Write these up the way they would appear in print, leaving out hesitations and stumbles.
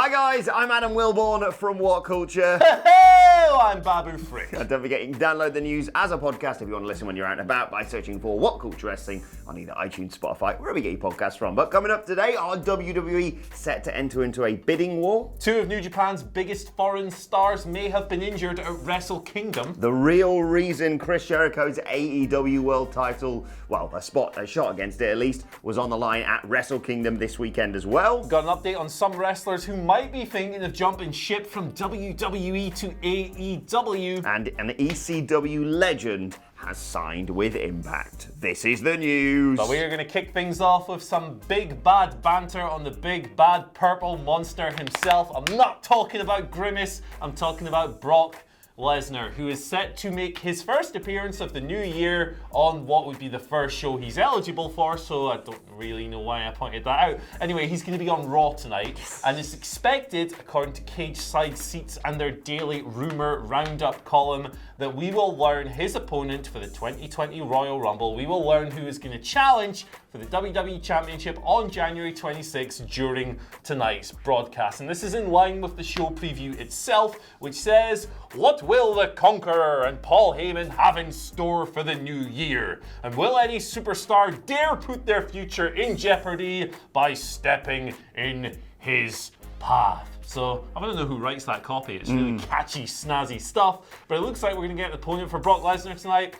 Hi guys, I'm Adam Wilborn from WhatCulture. Hello, I'm Babu Frick. And don't forget you can download the news as a podcast if you want to listen when you're out and about by searching for WhatCulture Wrestling on either iTunes, Spotify, wherever you get your podcasts from. But coming up today, our WWE set to enter into a bidding war. Two of New Japan's biggest foreign stars may have been injured at Wrestle Kingdom. The real reason Chris Jericho's AEW World Title, well, a shot against it at least, was on the line at Wrestle Kingdom this weekend as well. Got an update on some wrestlers who might be thinking of jumping ship from WWE to AEW. And an ECW legend has signed with Impact. This is the news. But we are going to kick things off with some big bad banter on the big bad purple monster himself. I'm not talking about Grimace, I'm talking about Brock Lesnar, who is set to make his first appearance of the new year on what would be the first show he's eligible for, so I don't really know why I pointed that out. Anyway, he's going to be on Raw tonight, and it's expected, according to Cage Side Seats and their daily rumour roundup column, that we will learn his opponent for the 2020 Royal Rumble. We will learn who is going to challenge for the WWE Championship on January 26th during tonight's broadcast. And this is in line with the show preview itself, which says, "What will the Conqueror and Paul Heyman have in store for the new year? And will any superstar dare put their future in jeopardy by stepping in his path?" So, I don't know who writes that copy. It's really catchy, snazzy stuff. But it looks like we're going to get an opponent for Brock Lesnar tonight.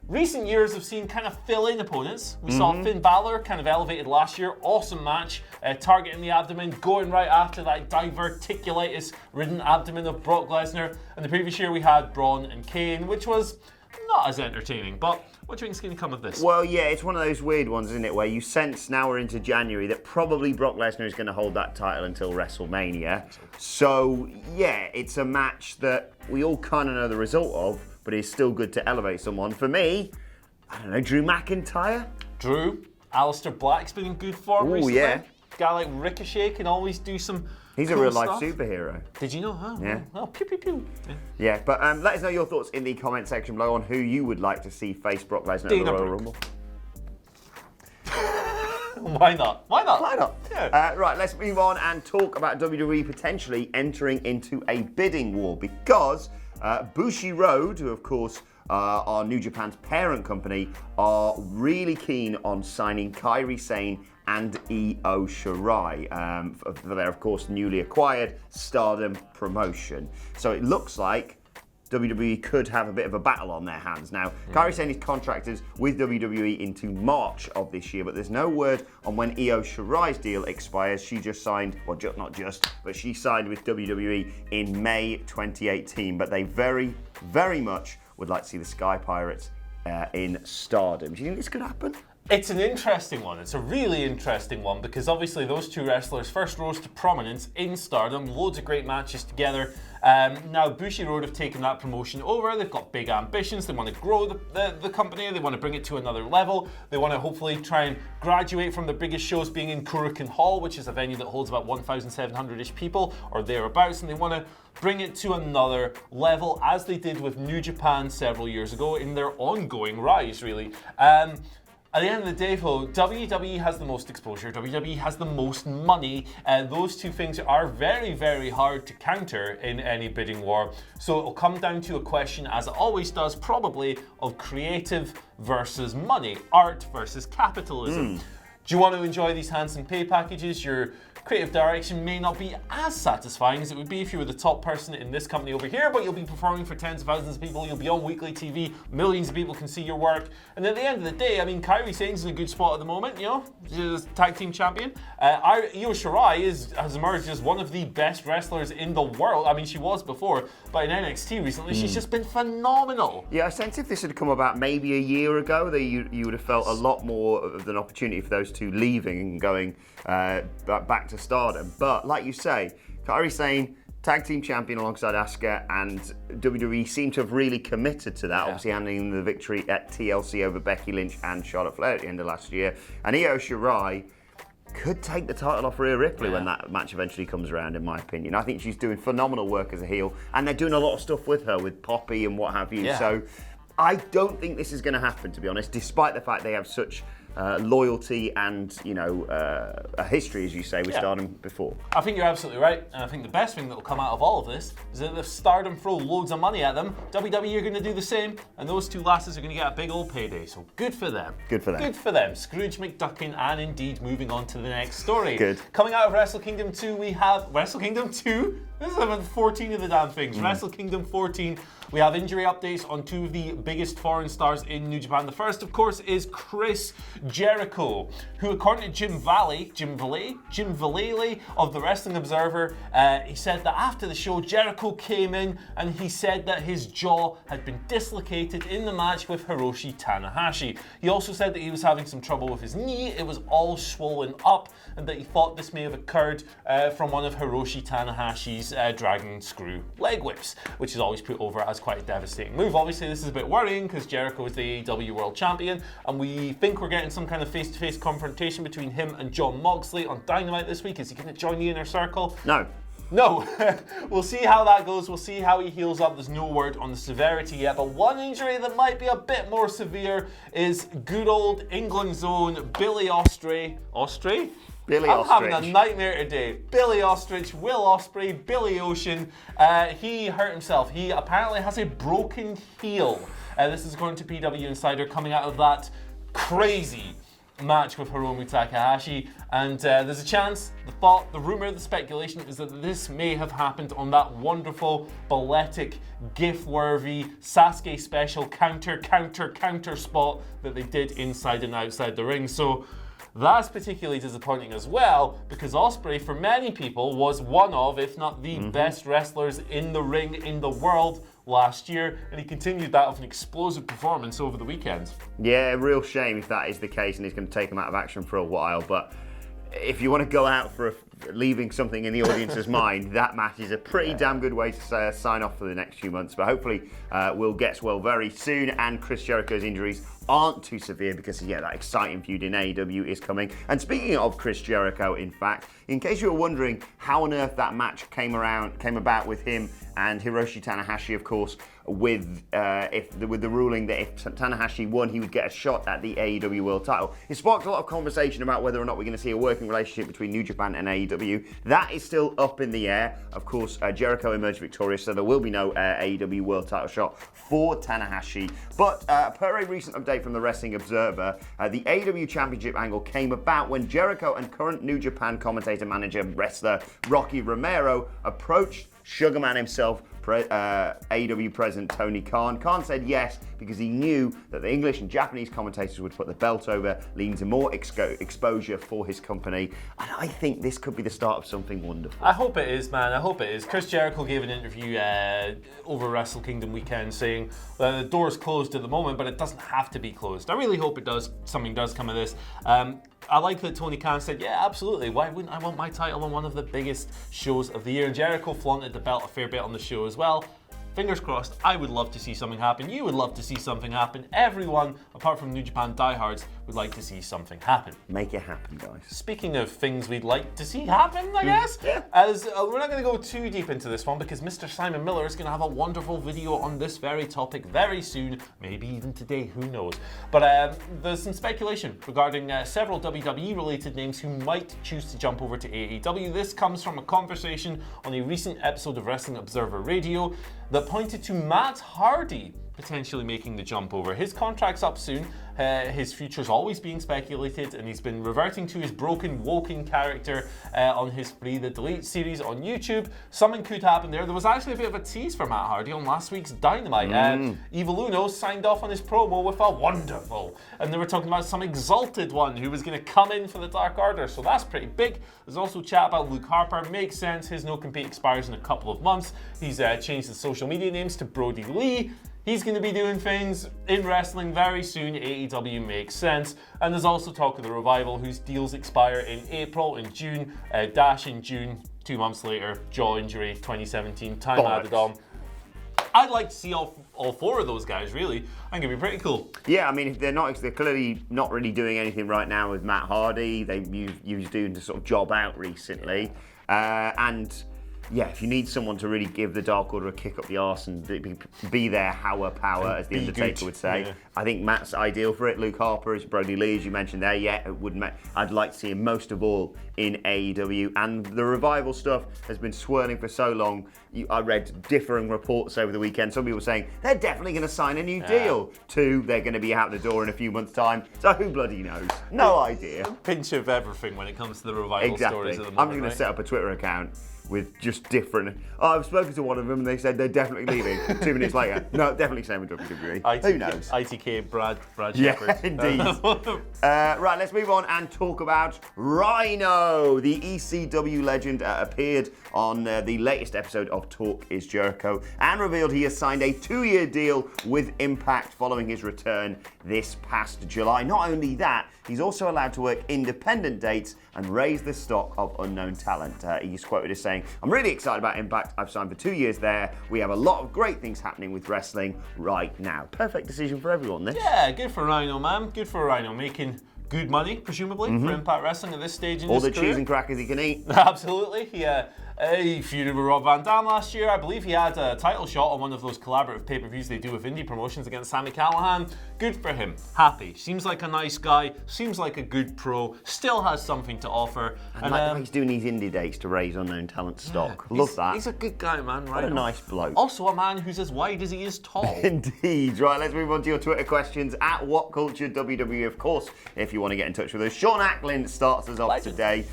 Recent years have seen kind of fill-in opponents. We saw Finn Balor kind of elevated last year. Awesome match. Targeting the abdomen, going right after that diverticulitis-ridden abdomen of Brock Lesnar. And the previous year we had Braun and Kane, which was not as entertaining. But what do you think is going to come of this? Well, yeah, it's one of those weird ones, isn't it, where you sense now we're into January that probably Brock Lesnar is going to hold that title until WrestleMania. So, yeah, it's a match that we all kind of know the result of, but it's still good to elevate someone. For me, I don't know, Drew McIntyre? Drew, Aleister Black's been in good form recently. Yeah. Guy like Ricochet can always do some He's cool a real-life stuff. superhero. Did you know? Oh, Yeah. Oh, pew, pew, pew. Yeah. Yeah, but let us know your thoughts in the comment section below on who you would like to see face Brock Lesnar at the Dana Royal Brooke. Rumble. Why not? Why not? Why not? Yeah. Right, let's move on and talk about WWE potentially entering into a bidding war because Bushiroad, who of course are New Japan's parent company, are really keen on signing Kairi, Sane and Io Shirai for their, of course, newly acquired Stardom promotion. So it looks like WWE could have a bit of a battle on their hands. Now, Kairi Sane is contracted with WWE into March of this year, but there's no word on when Io Shirai's deal expires. She just signed, well, not just, but she signed with WWE in May 2018. But they very, very much would like to see the Sky Pirates in Stardom. Do you think this could happen? It's an interesting one. It's a really interesting one because obviously those two wrestlers first rose to prominence in Stardom, loads of great matches together. Now Bushiroad have taken that promotion over. They've got big ambitions. They want to grow the company. They want to bring it to another level. They want to hopefully try and graduate from their biggest shows being in Korakuen Hall, which is a venue that holds about 1,700-ish people or thereabouts, and they want to bring it to another level as they did with New Japan several years ago in their ongoing rise, really. At the end of the day, though, WWE has the most exposure, WWE has the most money, and those two things are very, very hard to counter in any bidding war. So it'll come down to a question, as it always does, probably, of creative versus money, art versus capitalism. Do you want to enjoy these handsome pay packages? Your creative direction may not be as satisfying as it would be if you were the top person in this company over here, but you'll be performing for tens of thousands of people, you'll be on weekly TV, millions of people can see your work, and at the end of the day, I mean, Kairi Sane's in a good spot at the moment, you know, she's tag team champion. Io Shirai has emerged as one of the best wrestlers in the world. I mean, she was before, but in NXT recently, she's just been phenomenal. Yeah, I sense if this had come about maybe a year ago, that you would have felt a lot more of an opportunity for those two leaving and going back to Stardom. But like you say, Kairi Sane, tag team champion alongside Asuka, and WWE seem to have really committed to that, obviously handing the victory at TLC over Becky Lynch and Charlotte Flair at the end of last year. And Io Shirai could take the title off Rhea Ripley when that match eventually comes around, in my opinion. I think she's doing phenomenal work as a heel, and they're doing a lot of stuff with her, with Poppy and what have you. So I don't think this is going to happen, to be honest, despite the fact they have such loyalty and, a history, as you say, with Stardom before. I think you're absolutely right, and I think the best thing that will come out of all of this is that if Stardom throw loads of money at them, WWE are going to do the same, and those two lasses are going to get a big old payday, so good for them. Good for them. Good for them. Scrooge McDuckin, and indeed moving on to the next story. Good. Coming out of Wrestle Kingdom 2, we have Wrestle Kingdom 2? This is about 14 of the damn things. Wrestle Kingdom 14. We have injury updates on two of the biggest foreign stars in New Japan. The first, of course, is Chris Jericho, who, according to Jim Valley of the Wrestling Observer, he said that after the show, Jericho came in and he said that his jaw had been dislocated in the match with Hiroshi Tanahashi. He also said that he was having some trouble with his knee. It was all swollen up, and that he thought this may have occurred from one of Hiroshi Tanahashi's dragon screw leg whips, which is always put over as quite a devastating move. Obviously, this is a bit worrying because Jericho is the AEW World Champion, and we think we're getting some kind of face-to-face confrontation between him and Jon Moxley on Dynamite this week. Is he going to join the Inner Circle? No. We'll see how that goes. We'll see how he heals up. There's no word on the severity yet, but one injury that might be a bit more severe is good old England's own Billy Ospreay. I'm having a nightmare today. Billy Ostrich, Will Ospreay, Billy Ocean. He hurt himself. He apparently has a broken heel. This is according to PW Insider, coming out of that crazy match with Hiromu Takahashi. And there's a chance, the thought, the rumor, the speculation is that this may have happened on that wonderful, balletic, gif-worthy Sasuke special counter spot that they did inside and outside the ring. So that's particularly disappointing as well, because Ospreay, for many people, was one of, if not the best wrestlers in the ring in the world last year, and he continued that with an explosive performance over the weekend. Yeah, real shame if that is the case and he's going to take him out of action for a while, but if you want to go out for leaving something in the audience's mind, that match is a pretty damn good way to sign off for the next few months. But hopefully Will gets well very soon, and Chris Jericho's injuries aren't too severe, because that exciting feud in AEW is coming. And speaking of Chris Jericho, in fact, in case you were wondering how on earth that match came about with him and Hiroshi Tanahashi, of course, with the ruling that if Tanahashi won, he would get a shot at the AEW World title. It sparked a lot of conversation about whether or not we're going to see a working relationship between New Japan and AEW. That is still up in the air. Of course, Jericho emerged victorious, so there will be no AEW World title shot for Tanahashi. But per a recent update from the Wrestling Observer, the AEW Championship angle came about when Jericho and current New Japan commentator, manager, wrestler Rocky Romero approached Sugarman himself, AEW President Tony Khan. Khan said yes because he knew that the English and Japanese commentators would put the belt over, leading to more exposure for his company. And I think this could be the start of something wonderful. I hope it is, man. I hope it is. Chris Jericho gave an interview over Wrestle Kingdom weekend saying the door's closed at the moment, but it doesn't have to be closed. I really hope it does. Something does come of this. I like that Tony Khan said, yeah, absolutely. Why wouldn't I want my title on one of the biggest shows of the year? And Jericho flaunted the belt a fair bit on the show as well. Fingers crossed, I would love to see something happen. You would love to see something happen. Everyone, apart from New Japan diehards, would like to see something happen. Make it happen, guys. Speaking of things we'd like to see happen, I guess, as we're not going to go too deep into this one because Mr. Simon Miller is going to have a wonderful video on this very topic very soon, maybe even today, who knows. But there's some speculation regarding several WWE-related names who might choose to jump over to AEW. This comes from a conversation on a recent episode of Wrestling Observer Radio that pointed to Matt Hardy potentially making the jump over. His contract's up soon. His future's always being speculated, and he's been reverting to his broken Woken character on his Free the Delete series on YouTube. Something could happen there. There was actually a bit of a tease for Matt Hardy on last week's Dynamite. Evil Uno signed off on his promo with a wonderful, and they were talking about some exalted one who was going to come in for the Dark Order, so that's pretty big. There's also chat about Luke Harper. Makes sense. His no-compete expires in a couple of months. He's changed his social media names to Brody Lee. He's going to be doing things in wrestling very soon. AEW makes sense. And there's also talk of the Revival, whose deals expire in April and June. Dash in June, 2 months later. Jaw injury, 2017. Time added on. I'd like to see all four of those guys, really. I think it'd be pretty cool. Yeah, I mean, if they're clearly not really doing anything right now with Matt Hardy. He was doing to sort of job out recently. And if you need someone to really give the Dark Order a kick up the arse and be their power, as the Undertaker would say, I think Matt's ideal for it. Luke Harper is Brody Lee, as you mentioned there. Yeah, it would. I'd like to see him most of all in AEW, and the Revival stuff has been swirling for so long. I read differing reports over the weekend. Some people saying they're definitely going to sign a new deal. Two, they're going to be out the door in a few months' time. So who bloody knows? No idea. Pinch of everything when it comes to the Revival stories at the moment. I'm just going to set up a Twitter account with just different. I've spoken to one of them and they said they're definitely leaving. 2 minutes later, no, definitely staying with WWE. Who knows? ITK, Brad yeah, Shepherd. Indeed. Right, let's move on and talk about Rhino. The ECW legend appeared on the latest episode of Talk is Jericho and revealed he has signed a 2-year deal with Impact following his return this past July. Not only that, he's also allowed to work independent dates and raise the stock of unknown talent. He's quoted as saying, "I'm really excited about Impact. I've signed for 2 years there. We have a lot of great things happening with wrestling right now." Perfect decision for everyone, this. Yeah, good for Rhino, man. Good for Rhino. Making good money, presumably, for Impact Wrestling at this stage in All his the career. cheese and crackers he can eat. Absolutely. He feuded with Rob Van Dam last year. I believe he had a title shot on one of those collaborative pay-per-views they do with indie promotions against Sami Callihan. Good for him. Happy. Seems like a nice guy. Seems like a good pro. Still has something to offer. And like the way he's doing these indie dates to raise unknown talent stock. Love that. He's a good guy, man. Right? What a nice bloke. Also a man who's as wide as he is tall. Indeed. Right, let's move on to your Twitter questions at WhatCulture WWE, of course, if you want to get in touch with us. Sean Acklin starts us off today.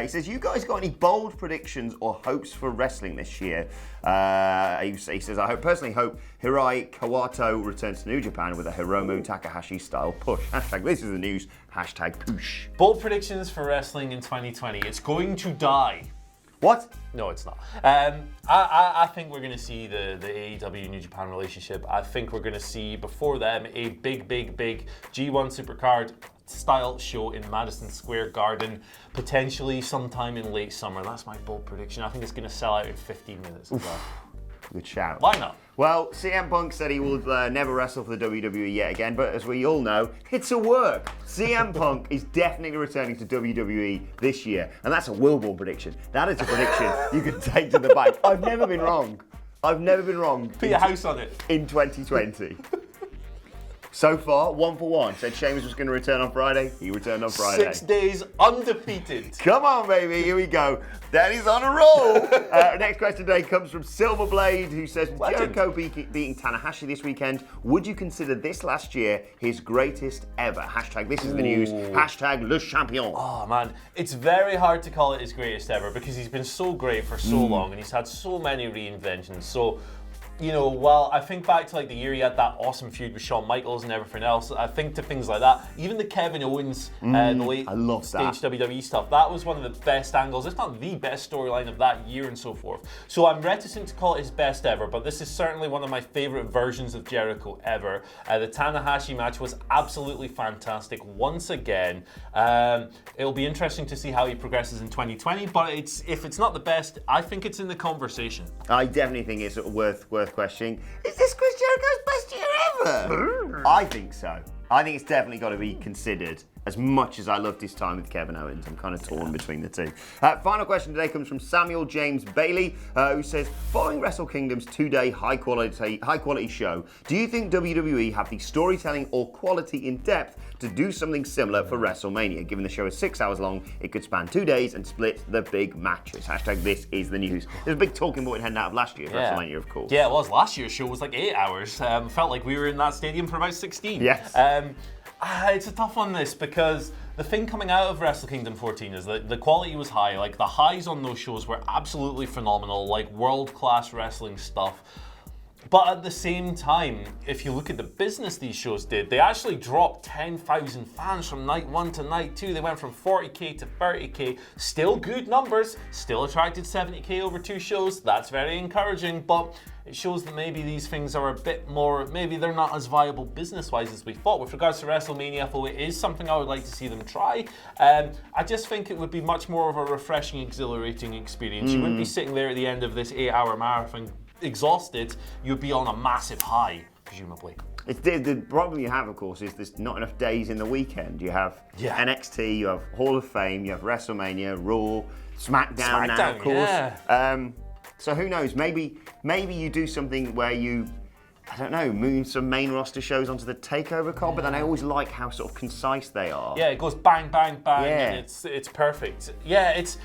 He says, "You guys got any bold predictions or hopes for wrestling this year?" He says, "I personally hope Hirai Kawato returns to New Japan with a Hiromu Takahashi style push." Hashtag this is the news. Hashtag push. Bold predictions for wrestling in 2020. It's going to die. What? No, it's not. I think we're going to see the AEW New Japan relationship. I think we're going to see, before them, a big G1 Supercard style show in Madison Square Garden, potentially sometime in late summer. That's my bold prediction. I think it's going to sell out in 15 minutes as well. Good shout. Why not? Well, CM Punk said he will never wrestle for the WWE yet again, but as we all know, it's a work. CM Punk is definitely returning to WWE this year, and that's a Wilborn prediction. That is a prediction you can take to the bank. I've never been wrong. Put your house on it. In 2020. So far, 1 for 1. Said Sheamus was going to return on Friday. He returned on Friday. 6 days undefeated. Come on, baby. Here we go. Daddy's on a roll. Next question today comes from Silverblade, who says, Jericho beating Tanahashi this weekend. Would you consider this last year his greatest ever? Hashtag this is the news. Hashtag Le Champion. Oh, man. It's very hard to call it his greatest ever because he's been so great for so long and he's had so many reinventions. So, you know, while I think back to like the year he had that awesome feud with Shawn Michaels and everything else, I think to things like that, even the Kevin Owens, the late stage WWE stuff, that was one of the best angles, if not the best storyline of that year and so forth. So I'm reticent to call it his best ever, but this is certainly one of my favorite versions of Jericho ever. The Tanahashi match was absolutely fantastic once again. It'll be interesting to see how he progresses in 2020, but if it's not the best, I think it's in the conversation. I definitely think it's worth questioning. Is this Chris Jericho's best year ever? I think so. I think it's definitely got to be considered. As much as I loved his time with Kevin Owens, I'm kind of torn between the two. Final question today comes from Samuel James Bailey, who says, following Wrestle Kingdom's 2-day high quality show, do you think WWE have the storytelling or quality in depth to do something similar for WrestleMania? Given the show is 6 hours long, it could span 2 days and split the big matches. Hashtag this is the news. There's a big talking point heading out of last year's WrestleMania, of course. Yeah, it was. Last year's show was like 8 hours. Felt like we were in that stadium for about 16. Yes. It's a tough one, this, because the thing coming out of Wrestle Kingdom 14 is that the quality was high. Like, the highs on those shows were absolutely phenomenal, like world-class wrestling stuff. But at the same time, if you look at the business these shows did, they actually dropped 10,000 fans from night 1 to night 2. They went from 40k to 30k. Still good numbers, still attracted 70k over 2 shows. That's very encouraging, but it shows that maybe these things are a bit more, maybe they're not as viable business-wise as we thought. With regards to WrestleMania, though, it is something I would like to see them try. I just think it would be much more of a refreshing, exhilarating experience. You wouldn't be sitting there at the end of this 8-hour marathon exhausted. You'd be on a massive high, presumably. The problem you have, of course, is there's not enough days in the weekend. You have NXT, you have Hall of Fame, you have WrestleMania, Raw, SmackDown now, of course. Yeah. So who knows? Maybe you do something where you, I don't know, move some main roster shows onto the takeover card, but then I always like how sort of concise they are. Yeah, it goes bang, bang, bang, and it's perfect. Yeah, it's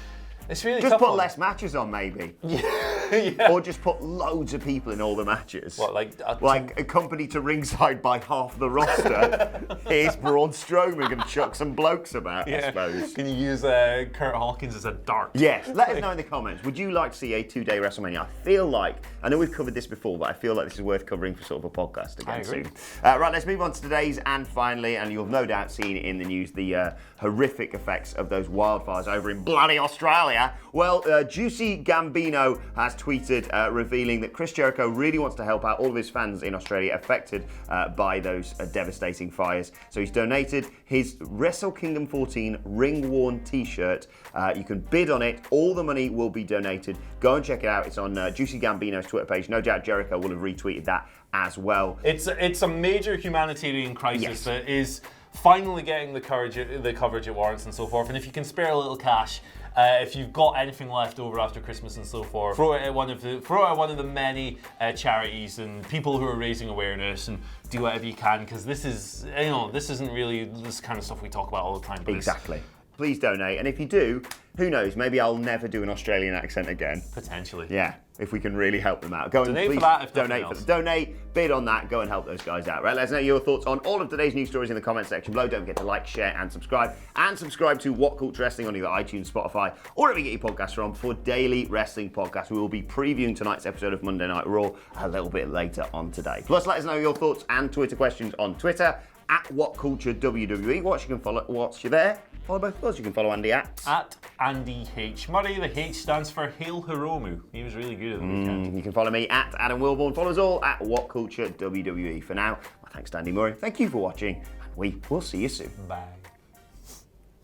really just tough. Put less matches on, maybe. Yeah. Or just put loads of people in all the matches. What, like accompanied to ringside by half the roster. Here's Braun Strowman and chuck some blokes about, I suppose. Can you use Kurt Hawkins as a dart? Yes, let us know in the comments. Would you like to see a 2-day WrestleMania? I know we've covered this before, but I feel like this is worth covering for sort of a podcast again soon. Right, let's move on to today's, and finally, and you'll no doubt seen in the news, the horrific effects of those wildfires over in bloody Australia. Well, Juicy Gambino has tweeted revealing that Chris Jericho really wants to help out all of his fans in Australia affected by those devastating fires. So he's donated his Wrestle Kingdom 14 ring-worn t-shirt. You can bid on it. All the money will be donated. Go and check it out. It's on Juicy Gambino's Twitter page. No doubt Jericho will have retweeted that as well. It's a major humanitarian crisis that is finally getting the coverage it warrants and so forth. And if you can spare a little cash, if you've got anything left over after Christmas and so forth, throw it at one of the many charities and people who are raising awareness, and do whatever you can, because this isn't really this kind of stuff we talk about all the time. Exactly. Please donate, and if you do, who knows? Maybe I'll never do an Australian accent again. Potentially. Yeah, if we can really help them out. Go and donate please for that. If donate for them. Donate, bid on that. Go and help those guys out. Right? Let us know your thoughts on all of today's news stories in the comment section below. Don't forget to like, share, and subscribe. And subscribe to WhatCulture Wrestling on either iTunes, Spotify, or wherever you get your podcasts from for daily wrestling podcasts. We will be previewing tonight's episode of Monday Night Raw a little bit later on today. Plus, let us know your thoughts and Twitter questions on Twitter at WhatCultureWWE. Watch you there. Follow both of us. You can follow Andy at Andy H. Murray. The H stands for Hail Hiromu. He was really good at the weekend. You can follow me at Adam Wilborn. Follow us all at WhatCultureWWE. For now, my thanks to Andy Murray. Thank you for watching, and we will see you soon. Bye.